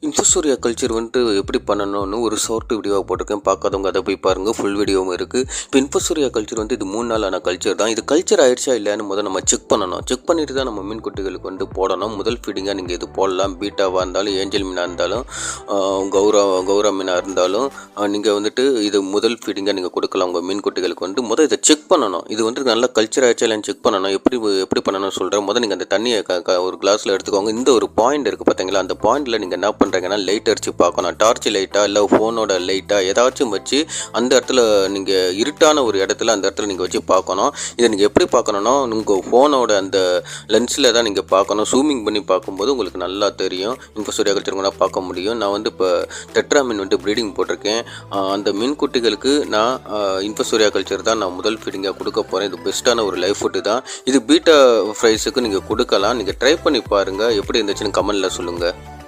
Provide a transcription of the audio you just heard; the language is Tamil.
இன்ஃபோசோரியா கல்ச்சர் வந்துட்டு எப்படி பண்ணணும்னு ஒரு ஷார்ட் வீடியோவாக போட்டிருக்கேன். பார்க்காதவங்க அதை போய் பாருங்கள். ஃபுல் வீடியோவும் இருக்குது. இப்போ இன்ஃபோசோரியா கல்ச்சர் வந்து இது 3 நாளான கல்ச்சர் தான். இது கல்ச்சர் ஆயிடுச்சா இல்லையான்னு முதல்ல நம்ம செக் பண்ணணும். செக் பண்ணிட்டு தான் நம்ம மீன் குட்டிகளுக்கு வந்து போடணும். முதல் ஃபீடிங்காக நீங்கள் இது போடலாம். பீட்டாவாக இருந்தாலும், ஏஞ்சல் மீனாக இருந்தாலும், கௌரா மீனாக இருந்தாலும் நீங்கள் வந்துட்டு இது முதல் ஃபீடிங்காக நீங்கள் கொடுக்கலாம் உங்கள் மீன் குட்டிகளுக்கு வந்து. முதல் இதை செக் பண்ணணும். இது வந்து நல்லா கல்ச்சர் ஆயிடுச்சா இல்லைன்னு செக் பண்ணணும். எப்படி பண்ணணும்னு சொல்கிறேன். முதல் நீங்கள் அந்த தண்ணியை ஒரு கிளாஸில் எடுத்துக்கோங்க. இந்த ஒரு பாயிண்ட் இருக்குது பார்த்தீங்களா, அந்த பாயிண்டில் நீங்கள் என்ன பண்ணுறீங்கன்னா லைட் அடித்து பார்க்கணும். டார்ச் லைட்டாக இல்லை ஃபோனோட லைட்டாக ஏதாச்சும் வச்சு அந்த இடத்துல நீங்கள் இருட்டான ஒரு இடத்துல அந்த இடத்துல நீங்கள் வச்சு பார்க்கணும். இதை நீங்கள் எப்படி பார்க்கணுன்னா உங்கள் ஃபோனோட அந்த லென்ஸில் தான் நீங்கள் பார்க்கணும். ஜூமிங் பண்ணி பார்க்கும்போது உங்களுக்கு நல்லா தெரியும். இன்ஃபோசோரியா கல்ச்சர் பார்க்க முடியும். நான் வந்து இப்போ டெட்ரா மீன் வந்து ப்ரீடிங் போட்டிருக்கேன். அந்த மீன் குட்டிகளுக்கு நான் இன்ஃபோசோரியா கல்ச்சர் தான் நான் முதல் ஃபீடிங்காக கொடுக்க போகிறேன். இது பெஸ்ட்டான ஒரு லைஃப் ஃபுட்டு தான். இது பீட்டா ஃப்ரைஸுக்கு நீங்கள் கொடுக்கலாம். நீங்கள் ட்ரை பண்ணி பாருங்கள். எப்படி இருந்துச்சுன்னு கமெண்டில் சொல்லுங்கள்.